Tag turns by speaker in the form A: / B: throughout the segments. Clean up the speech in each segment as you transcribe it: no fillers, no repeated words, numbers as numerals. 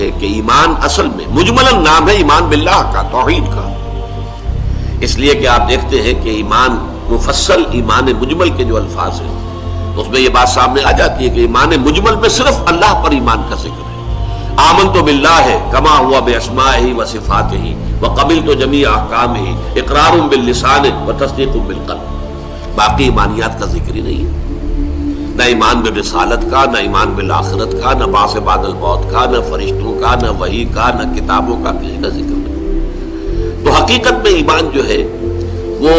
A: ہے کہ ایمان اصل میں مجملاً نام ہے ایمان باللہ کا، توحید کا، اس لیے کہ آپ دیکھتے ہیں کہ ایمان مفصل ایمان مجمل کے جو الفاظ ہیں اس میں یہ بات سامنے آ جاتی ہے کہ ایمان مجمل میں صرف اللہ پر ایمان کا ذکر ہے۔ آمنت باللہ کما ہوا باسمائہ و صفاتہ وقبلت جمیع احکامہ اقرار باللسان وتصدیق بالقلب، باقی ایمانیات کا ذکر ہی نہیں ہے، نہ ایمان بالرسالت کا، نہ ایمان بالآخرت کا، نہ بعث بعد الموت کا، نہ فرشتوں کا، نہ وحی کا، نہ کتابوں کا، کسی کا ذکر نہیں۔ تو حقیقت میں ایمان جو ہے وہ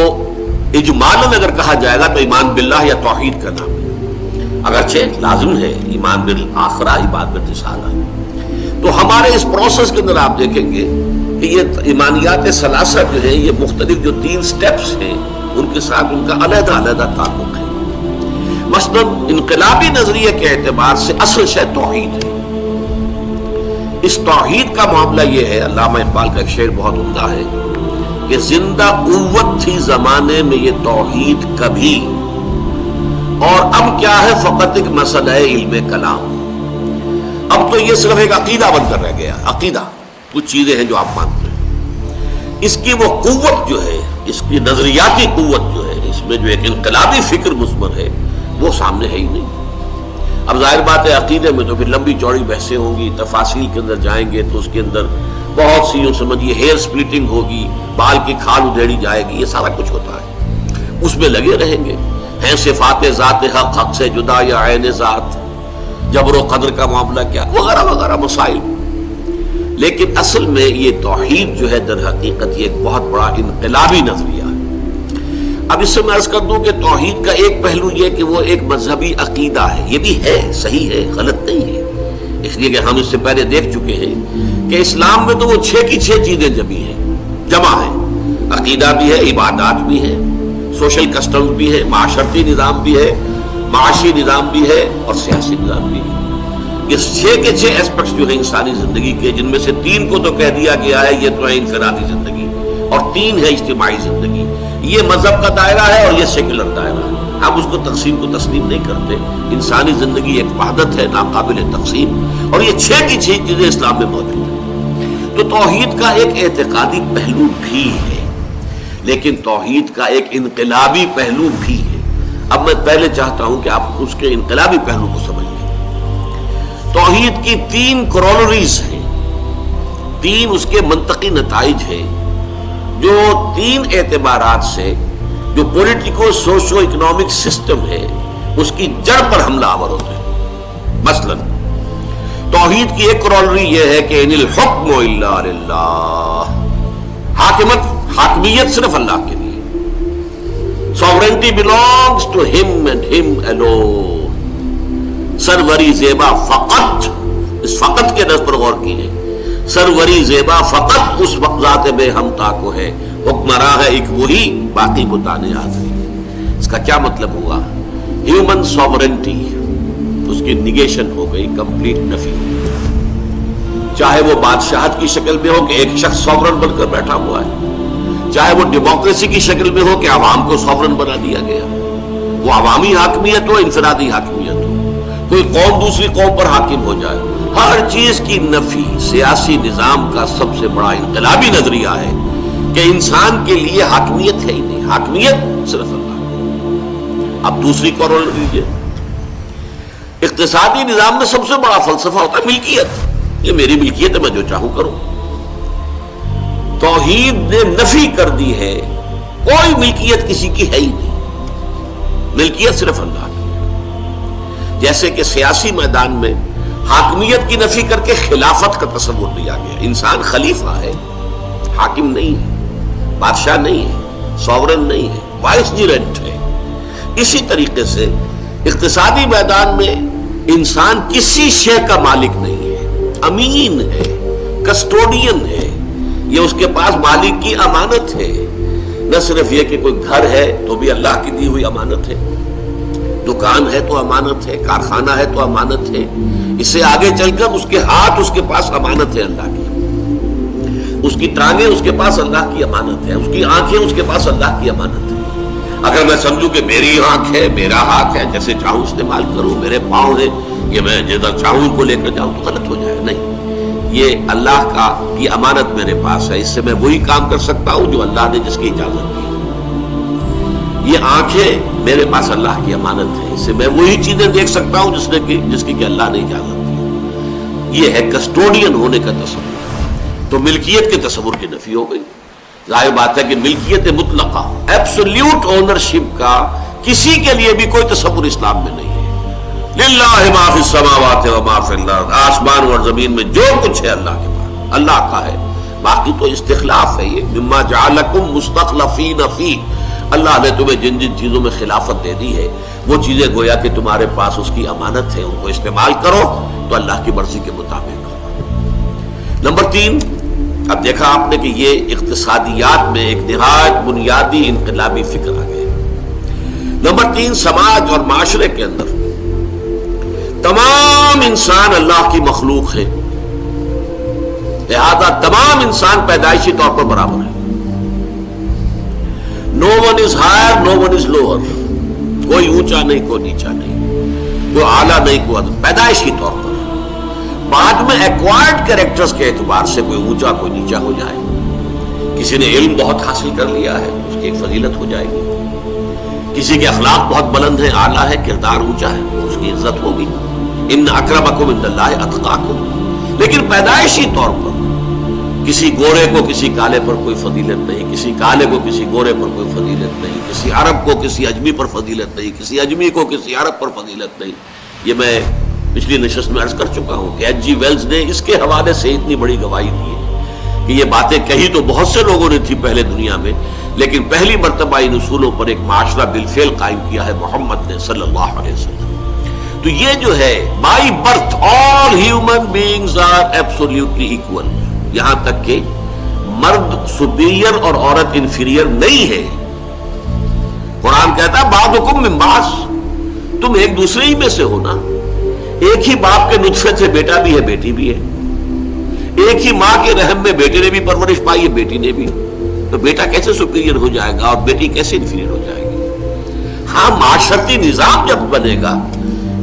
A: اجمالاً اگر کہا جائے گا تو ایمان باللہ یا توحید کا نام ہے، اگرچہ لازم ہے ایمان بالآخرہ، ایمان بالرسالہ۔ تو ہمارے اس پروسیس کے اندر آپ دیکھیں گے کہ یہ ایمانیات ثلاثہ جو ہے یہ مختلف جو 3 سٹیپس ہیں ان کے ساتھ ان کا علیحدہ علیحدہ تعلق ہے۔ مثلا انقلابی نظریے کے اعتبار سے اصل شے توحید ہے۔ اس توحید کا معاملہ یہ ہے، علامہ اقبال کا ایک شعر بہت عمدہ ہے کہ زندہ قوت تھی زمانے میں یہ توحید کبھی، اور اب کیا ہے فقط ایک مسئلہ علم کلام۔ اب تو یہ صرف ایک عقیدہ بن کر رہ گیا، عقیدہ، کچھ چیزیں ہیں جو آپ مانتے ہیں، اس کی وہ قوت جو ہے، اس کی نظریاتی قوت جو ہے، اس میں جو ایک انقلابی فکر مثمر ہے وہ سامنے ہے ہی نہیں۔ اب ظاہر بات ہے عقیدے میں تو پھر لمبی چوڑی بحثیں ہوں گی، تفاصیل کے اندر جائیں گے تو اس کے اندر بہت سی سمجھیے ہیئر سپلٹنگ ہوگی، بال کی کھال ادھیڑی جائے گی، یہ سارا کچھ ہوتا ہے، اس میں لگے رہیں گے۔ ہیں صفات ذات حق، حق سے جدا یا عین ذات، جبر و قدر کا معاملہ کیا، وغیرہ وغیرہ مسائل۔ لیکن اصل میں یہ توحید جو ہے در حقیقت یہ ایک بہت بڑا انقلابی نظریہ ہے۔ اب اس سے میں عرض کر دوں کہ توحید کا ایک پہلو یہ کہ وہ ایک مذہبی عقیدہ ہے، یہ بھی ہے، صحیح ہے، غلط نہیں ہے، اس لیے کہ ہم اس سے پہلے دیکھ چکے ہیں کہ اسلام میں تو وہ 6 کی 6 چیزیں جمع ہیں، عقیدہ بھی ہے، عبادات بھی ہے، سوشل کسٹمز بھی ہے، معاشرتی نظام بھی ہے، معاشی نظام بھی ہے، اور سیاسی نظام بھی ہے۔ یہ 6 کے 6 ایسپیکٹس جو ہیں انسانی زندگی کے، جن میں سے 3 کو تو کہہ دیا گیا ہے یہ تو ہے انفرادی زندگی، اور 3 ہے اجتماعی زندگی۔ یہ مذہب کا دائرہ ہے اور یہ سیکولر دائرہ ہے، ہم اس کو تقسیم کو تسلیم نہیں کرتے۔ انسانی زندگی ایک وحدت ہے ناقابل تقسیم، اور یہ 6 کی 6 چیزیں اسلام میں موجود ہیں۔ تو توحید کا ایک اعتقادی پہلو بھی ہے، لیکن توحید کا ایک انقلابی پہلو بھی ہے۔ اب میں پہلے چاہتا ہوں کہ آپ اس کے انقلابی پہلو کو سمجھ لیں۔ توحید کی 3 کورولریز ہیں، 3 اس کے منطقی نتائج ہیں جو 3 اعتبارات سے جو پولیٹیکو سوشو اکنامک سسٹم ہے اس کی جڑ پر حملہ آور ہوتے ہیں۔ مثلا توحید کی ایک کورولری یہ ہے کہ ان الحکم الا للہ، حاکمیت صرف اللہ کے لیے، sovereignty belongs to him and him alone۔ سروری زیبا فقط، اس فقط کے لفظ پر غور کیجیے، سروری زیبا فقط اس ذات بے ہمتا کو ہے، حکمراں ہے ایک وہی، باقی بتانے آدمی۔ اس کا کیا مطلب ہوا؟ ہیومن سوورنٹی اس کی نگیشن ہو گئی، کمپلیٹ نفی ہو گئی۔ چاہے وہ بادشاہت کی شکل میں ہو کہ ایک شخص سوورن بن کر بیٹھا ہوا ہے، چاہے وہ ڈیموکریسی کی شکل میں ہو کہ عوام کو سوورن بنا دیا گیا، وہ عوامی حاکمیت ہو، انفرادی حاکمیت ہو، کوئی قوم دوسری قوم پر حاکم ہو جائے، ہر چیز کی نفی سیاسی نظام کا سب سے بڑا انقلابی نظریہ ہے کہ انسان کے لیے حاکمیت ہے ہی نہیں، حاکمیت صرف اللہ۔ اب دوسری کورول لیجیے، اقتصادی نظام میں سب سے بڑا فلسفہ ہوتا ہے ملکیت، یہ میری ملکیت ہے، میں جو چاہوں کروں۔ توحید نے نفی کر دی ہے، کوئی ملکیت کسی کی ہے ہی نہیں، ملکیت صرف اللہ کی۔ جیسے کہ سیاسی میدان میں حاکمیت کی نفی کر کے خلافت کا تصور لیا گیا، انسان خلیفہ ہے، حاکم نہیں ہے، بادشاہ نہیں ہے، سوورن نہیں ہے، وائس جیرنٹ ہے۔ اسی طریقے سے اقتصادی میدان میں انسان کسی شے کا مالک نہیں ہے، امین ہے، کسٹوڈین ہے، یہ اس کے پاس مالک کی امانت ہے۔ نہ صرف یہ کہ کوئی گھر ہے تو بھی اللہ کی دی ہوئی امانت ہے، دکان ہے تو امانت ہے، کارخانہ ہے تو امانت ہے، اس سے آگے چل کر اس کے ہاتھ اس کے پاس امانت ہے اللہ کی، اس کی ٹانگیں اس کے پاس اللہ کی امانت ہے، اس کی آنکھیں اس کے پاس اللہ کی امانت ہے۔ اگر میں سمجھوں کہ میری آنکھ ہے، میرا ہاتھ ہے، جیسے چاہوں استعمال کروں، میرے پاؤں ہیں، یہ میں جدھر چاہوں ان کو لے کر جاؤں تو غلط ہو جائے، نہیں، یہ اللہ کی امانت میرے پاس ہے، اس سے میں وہی کام کر سکتا ہوں جو اللہ نے جس کی اجازت دی۔ یہ آنکھیں میرے پاس اللہ کی امانت ہے، اس سے میں وہی چیزیں دیکھ سکتا ہوں جس کی کہ اللہ نے اجازت دی۔ یہ ہے کسٹوڈین ہونے کا تصور۔ تو ملکیت کے تصور کی نفی ہو گئی۔ ظاہر بات ہے کہ ملکیت مطلقہ، ایبسولوٹ اونرشپ کا کسی کے لیے بھی کوئی تصور اسلام میں نہیں ہے۔ للہ ما فی السماوات و ما فی الارض، آسمان اور زمین میں جو کچھ ہے اللہ کے پاس، اللہ کا ہے۔ باقی تو استخلاف ہے، یہ مما جعلکم مستخلفین فی، اللہ نے تمہیں جن جن چیزوں میں خلافت دے دی ہے وہ چیزیں گویا کہ تمہارے پاس اس کی امانت ہے، ان کو استعمال کرو تو اللہ کی مرضی کے مطابق۔ نمبر 3، اب دیکھا آپ نے کہ یہ اقتصادیات میں ایک نہایت بنیادی انقلابی فکر آ گیا۔ نمبر 3، سماج اور معاشرے کے اندر تمام انسان اللہ کی مخلوق ہے، لہذا تمام انسان پیدائشی طور پر برابر ہے۔ No one is higher, no one is lower, کوئی اونچا نہیں، کوئی نیچا نہیں، کوئی اعلیٰ نہیں، کوئی ادنا، پیدائشی طور پر۔ بعد میں ایکوائرڈ کریکٹرز کے اعتبار سے کوئی اونچا کوئی نیچا ہو جائے، کسی نے علم بہت حاصل کر لیا ہے اس کی ایک فضیلت ہو جائے گی، کسی کے اخلاق بہت بلند ہیں، اعلیٰ ہے، کردار اونچا ہے، اس کی عزت ہوگی۔ ان اکرمکم عند اللہ اتقاکم۔ لیکن پیدائشی طور پر کسی گورے کو کسی کالے پر کوئی فضیلت نہیں، کسی کالے کو کسی گورے پر کوئی فضیلت نہیں، کسی عرب کو کسی اجمی پر فضیلت نہیں، کسی اجمی کو کسی عرب پر فضیلت نہیں۔ یہ میں پچھلی نشست میں عرض کر چکا ہوں کہ ایچ جی ویلز نے اس کے حوالے سے اتنی بڑی گواہی دی ہے کہ یہ باتیں کہی تو بہت سے لوگوں نے تھی پہلے دنیا میں، لیکن پہلی مرتبہ ان اصولوں پر ایک معاشرہ بالفعل قائم کیا ہے محمد نے صلی اللہ علیہ وسلم۔ تو یہ جو ہے by birth all human beings are absolutely equal, یہاں تک کہ مرد سپیریئر اور عورت انفیریئر نہیں ہے۔ قرآن کہتا ہے بعضکم من بعض، تم ایک دوسرے ہی میں سے ہو نا، ایک ہی باپ کے نطفے سے بیٹا بھی ہے بیٹی بھی ہے، ایک ہی ماں کے رحم میں بیٹے نے بھی پرورش پائی ہے بیٹی نے بھی، تو بیٹا کیسے سپیریئر ہو جائے گا اور بیٹی کیسے انفیریئر ہو جائے گی؟ ہاں معاشرتی نظام جب بنے گا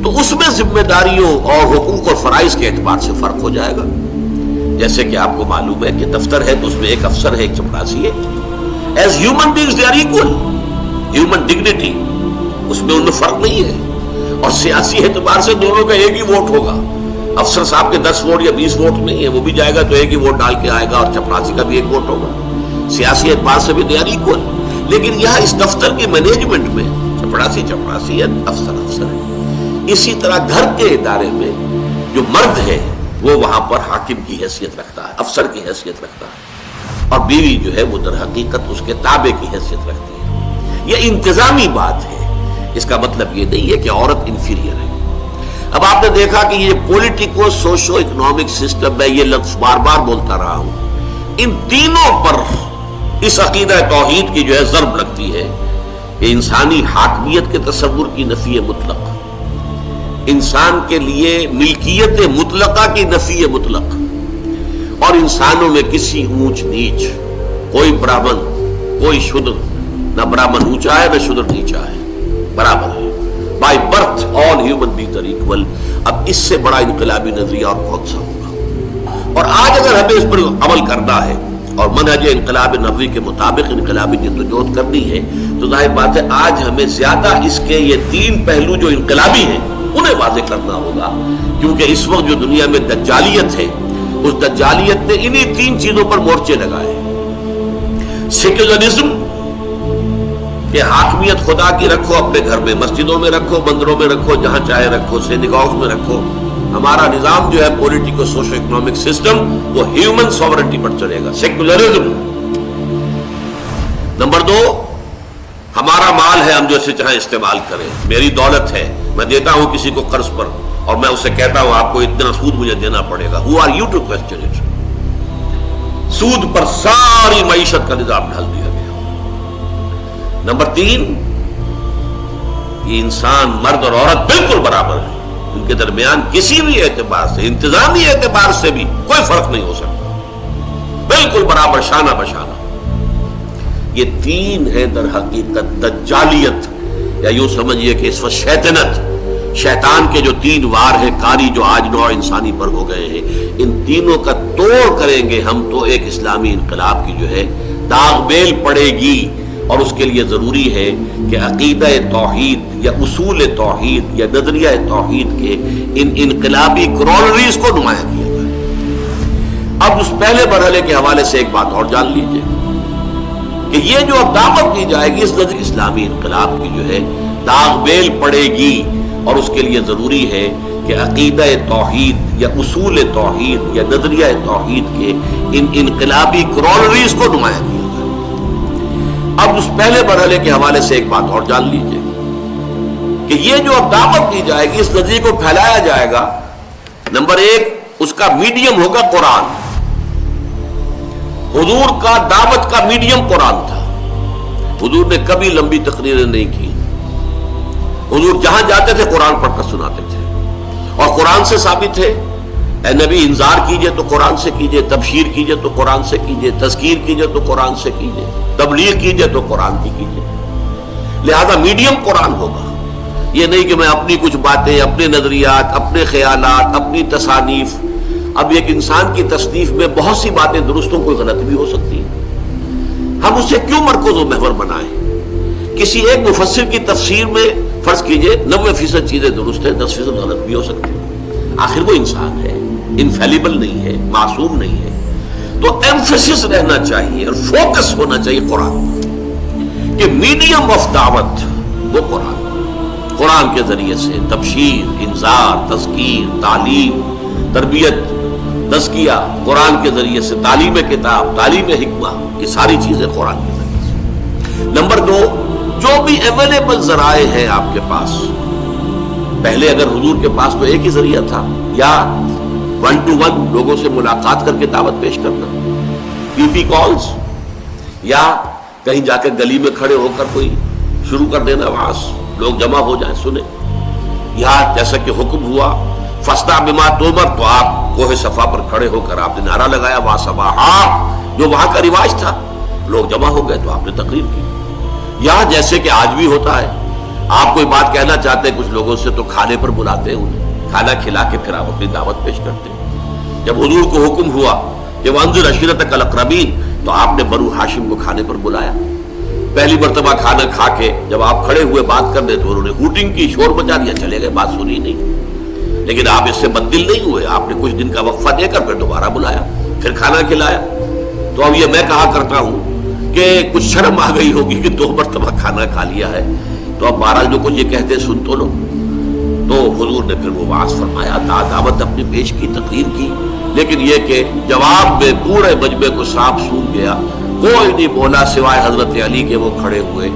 A: تو اس میں ذمہ داریوں اور حقوق اور فرائض کے اعتبار سے فرق ہو جائے گا۔ جیسے کہ آپ کو معلوم ہے کہ دفتر ہے تو اس میں ایک افسر ہے، ایک چپراسی ہے۔ As human beings they are equal, human dignity, اس میں ان میں فرق نہیں ہے۔ اور سیاسی اعتبار سے دونوں کا ایک ہی ووٹ ہوگا، افسر صاحب کے 10 ووٹ یا 20 ووٹ نہیں ہے، وہ بھی جائے گا تو ایک ہی ووٹ ڈال کے آئے گا، اور چپراسی کا بھی ایک ووٹ ہوگا۔ سیاسی اعتبار سے بھی دے آر ایکول، لیکن یہاں اس دفتر کے مینجمنٹ میں چپراسی چپراسی ہے، افسر افسر ہے۔ اسی طرح گھر کے ادارے میں جو مرد ہے وہ وہاں پر حاکم کی حیثیت رکھتا ہے، افسر کی حیثیت رکھتا ہے، اور بیوی جو ہے وہ در حقیقت اس کے تابع کی حیثیت رکھتی ہے۔ یہ انتظامی بات ہے، اس کا مطلب یہ نہیں ہے کہ عورت انفیریئر ہے۔ اب آپ نے دیکھا کہ یہ پولیٹیکو سوشو اکنامک سسٹم میں یہ لفظ بار بار بولتا رہا ہوں، ان تینوں پر اس عقیدہ توحید کی جو ہے ضرب لگتی ہے کہ انسانی حاکمیت کے تصور کی نفی مطلق، انسان کے لیے ملکیت مطلقہ کی نفی مطلق، اور انسانوں میں کسی اونچ نیچ، کوئی برہمن کوئی شودر، نہ برہمن اونچا ہے نہ شودر نیچا ہے، برابر ہے۔ By birth all human beings are equal. اب اس سے بڑا انقلابی نظریہ اور کون سا ہوگا؟ اور آج اگر ہمیں اس پر عمل کرنا ہے اور منہج انقلاب نبوی کے مطابق انقلابی جدوجہد کرنی ہے تو ظاہر بات ہے آج ہمیں زیادہ اس کے یہ 3 پہلو جو انقلابی ہیں انہیں واضح کرنا ہوگا، کیونکہ اس وقت جو دنیا میں دجالیت ہے اس دجالیت نے انہی 3 چیزوں پر مورچے لگائے۔ سیکولرزم کہ حاکمیت خدا کی رکھو اپنے گھر میں، مسجدوں میں رکھو، مندروں میں رکھو، جہاں چاہے رکھو، سینیگاگز میں رکھو، ہمارا نظام جو ہے پولیٹیکو سوشو اکنامک سسٹم وہ ہیومن سوورنٹی پر چلے گا، سیکولرزم۔ نمبر 2، ہمارا مال ہے، ہم جو اسے چاہیں استعمال کریں، میری دولت ہے، میں دیتا ہوں کسی کو قرض پر اور میں اسے کہتا ہوں آپ کو اتنا سود مجھے دینا پڑے گا۔ Who are you to question it؟ سود پر ساری معیشت کا نظام ڈھال دیا گیا۔ نمبر 3، یہ انسان مرد اور عورت بالکل برابر ہے، ان کے درمیان کسی بھی اعتبار سے، انتظامی اعتبار سے بھی کوئی فرق نہیں ہو سکتا، بالکل برابر، شانہ بشانہ۔ یہ 3 ہیں در حقیقت دجالیت، یا یوں سمجھیے کہ اس وقت شیطنت شیطان کے جو 3 وار ہیں کاری جو آج نوع انسانی پر ہو گئے ہیں، ان تینوں کا توڑ کریں گے ہم تو ایک اسلامی انقلاب کی جو ہے داغ بیل پڑے گی، اور اس کے لیے ضروری ہے کہ عقیدہ توحید یا اصول توحید یا نظریہ توحید کے ان انقلابی کرولریز کو نمایاں کیا جائے۔ اب اس پہلے مرحلے کے حوالے سے ایک بات اور جان لیجئے کہ یہ جو اب دعوت دی جائے گی اس نظر اسلامی انقلاب کی جو ہے داغ بیل پڑے گی، اور اس کے لیے ضروری ہے کہ عقیدہ توحید یا اصول توحید یا نظریہ توحید کے ان انقلابی کرولریز کو نمایاں کیا جائے۔ اب اس پہلے مرحلے کے حوالے سے ایک بات اور جان لیجئے کہ یہ جو اب دعوت دی جائے گی اس نظریے کو پھیلایا جائے گا۔ نمبر 1 اس کا میڈیم ہوگا قرآن۔ حضور کا دعوت کا میڈیم قرآن تھا۔ حضور نے کبھی لمبی تقریریں نہیں کی، حضور جہاں جاتے تھے قرآن پڑھ کر سناتے تھے، اور قرآن سے ثابت ہے اے نبی انذار کیجئے تو قرآن سے کیجئے، تبشیر کیجئے تو قرآن سے کیجئے، تذکیر کیجئے تو قرآن سے کیجئے، تبلیغ کیجئے تو قرآن کی کیجئے۔ لہذا میڈیم قرآن ہوگا۔ یہ نہیں کہ میں اپنی کچھ باتیں، اپنے نظریات، اپنے خیالات، اپنی تصانیف، اب ایک انسان کی تصنیف میں بہت سی باتیں درست ہوں، کوئی غلط بھی ہو سکتی ہے، ہم اسے کیوں مرکز و محور بنائیں؟ کسی ایک مفسر کی تفسیر میں فرض کیجئے 90% چیزیں درست ہیں، 10% غلط بھی ہو سکتی ہیں، آخر وہ انسان ہے، انفیلیبل نہیں ہے، معصوم نہیں ہے۔ تو ایمفیسس رہنا چاہیے اور فوکس ہونا چاہیے قرآن کہ میڈیم آف دعوت وہ قرآن کے ذریعے سے تبشیر، انذار، تذکیر، تعلیم، تربیت، تزکیہ، قرآن کے ذریعے سے تعلیم کتاب، تعلیم حکمہ، یہ ساری چیزیں قرآن کے ذریعے سے۔ نمبر 2 جو بھی اویلیبل ذرائع ہیں آپ کے پاس، پہلے اگر حضور کے پاس تو ایک ہی ذریعہ تھا، یا 1 to 1 لوگوں سے ملاقات کر کے دعوت پیش کرنا، پی پی کالز، یا کہیں جا کے گلی میں کھڑے ہو کر کوئی شروع کر دینا وعظ، لوگ جمع ہو جائیں سنیں، یا جیسا کہ حکم ہوا فاصدع بما تؤمر، تو آپ کوہ صفا پر کھڑے ہو کر آپ نے نعرہ لگایا واصباحا، جو وہاں کا رواج تھا، لوگ جمع ہو گئے تو آپ نے تقریر کی۔ یا جیسے کہ آج بھی ہوتا ہے، آپ کوئی بات کہنا چاہتے ہیں کچھ لوگوں سے تو کھانے پر بلاتے ہیں انہیں، کھانا کھلا کے پھر آپ اپنی دعوت پیش کرتے ہیں۔ جب حضور کو حکم ہوا کہ وانذر عشیرتک الاقربین، تو آپ نے بنو ہاشم کو کھانے پر بلایا۔ پہلی مرتبہ کھانا کھا کے جب آپ کھڑے ہوئے بات کرنے تو انہوں نے ہوٹنگ کی، شور مچا دیا، چلے گئے، بات سنی نہیں، لیکن آپ اس سے بددل نہیں ہوئے، آپ نے کچھ دن کا وقفہ دے کر پھر دوبارہ بلایا، پھر کھانا کھلایا۔ تو اب یہ میں کہا کرتا ہوں کہ کچھ شرم آ گئی ہوگی کہ 2 مرتبہ کھانا کھا لیا ہے، تو اب بہرحال جو کچھ یہ کہتے سن تو لو۔ تو حضور نے پھر وہ وعظ فرمایا، دعوت اپنی پیش کی، تقریر کی، لیکن یہ کہ جواب میں پورے مجمع کو سانپ سونگھ گیا، کوئی نہیں بولا سوائے حضرت علی کے۔ وہ کھڑے ہوئے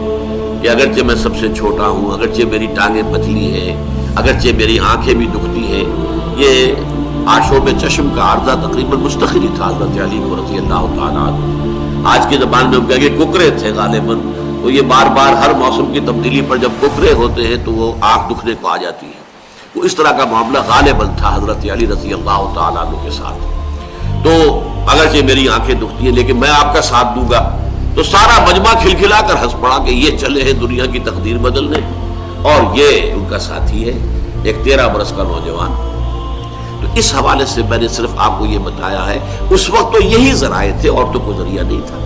A: کہ اگرچہ میں سب سے چھوٹا ہوں، اگرچہ میری ٹانگیں پتلی ہیں، اگرچہ میری آنکھیں بھی دکھتی ہیں، یہ آشوب چشم کا عارضہ تقریباً مستقل ہی تھا حضرت علی کو رضی اللہ تعالیٰ عنہ۔ آج کی زبان میں ہم کہیں گے ککرے تھے غالباً، تو یہ بار بار ہر موسم کی تبدیلی پر جب ککرے ہوتے ہیں تو وہ آنکھ دکھنے کو آ جاتی ہے۔ وہ اس طرح کا معاملہ غالباً تھا حضرت علی رضی اللہ تعالیٰ عنہ کے ساتھ۔ تو اگرچہ میری آنکھیں دکھتی ہیں لیکن میں آپ کا ساتھ دوں گا، تو سارا مجمع کھلکھلا کر ہنس پڑا کہ یہ چلے ہیں دنیا کی تقدیر بدلنے، اور یہ ان کا ساتھی ہے ایک 13 برس کا نوجوان۔ تو اس حوالے سے میں نے صرف آپ کو یہ بتایا ہے، اس وقت تو یہی ذرائع تھے اور تو کوئی ذریعہ نہیں تھا۔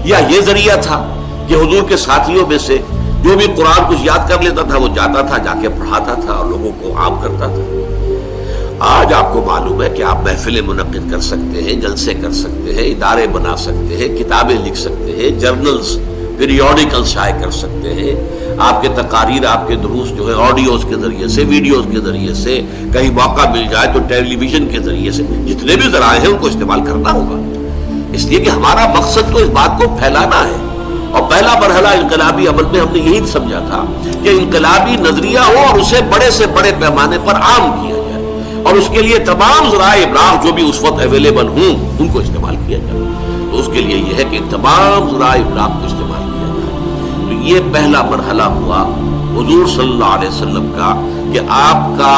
A: یا یہ ذریعہ تھا کہ حضور کے ساتھیوں میں سے جو بھی قرآن کچھ یاد کر لیتا تھا وہ جاتا تھا، جا کے پڑھاتا تھا اور لوگوں کو عام کرتا تھا۔ آج آپ کو معلوم ہے کہ آپ محفلیں منعقد کر سکتے ہیں، جلسے کر سکتے ہیں، ادارے بنا سکتے ہیں، کتابیں لکھ سکتے ہیں، جرنلز، پیریوڈیکل شائع کر سکتے ہیں، آپ کے تقاریر، آپ کے دروس جو ہے آڈیوز کے ذریعے سے، ویڈیوز کے ذریعے سے، کہیں موقع مل جائے تو ٹیلی ویژن کے ذریعے سے، جتنے بھی ذرائع ہیں ان کو استعمال کرنا ہوگا۔ اس لیے کہ ہمارا مقصد تو اس بات کو پھیلانا ہے، اور پہلا مرحلہ انقلابی عمل میں ہم نے یہی سمجھا تھا کہ انقلابی نظریہ ہو اور اسے بڑے سے بڑے پیمانے پر عام کیا جائے، اور اس کے لیے تمام ذرائع ابلاغ جو بھی اس وقت اویلیبل ہوں ان کو استعمال کیا جائے۔ تو اس کے لیے یہ ہے کہ تمام ذرائع ابلاغ کو استعمال کیا جائے۔ تو یہ پہلا مرحلہ ہوا حضور صلی اللہ علیہ وسلم کا کہ آپ کا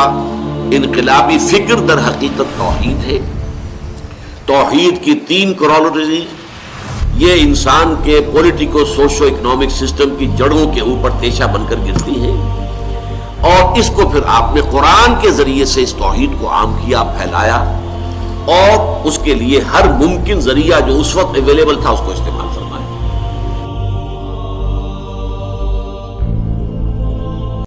A: انقلابی فکر در حقیقت توحید ہے۔ توحید کی 3 کرولریز یہ انسان کے پولیٹیکو سوشو اکنامک سسٹم کی جڑوں کے اوپر تیشہ بن کر گرتی ہیں، اور اس کو پھر آپ نے قرآن کے ذریعے سے اس توحید کو عام کیا، پھیلایا، اور اس کے لیے ہر ممکن ذریعہ جو اس وقت اویلیبل تھا اس کو استعمال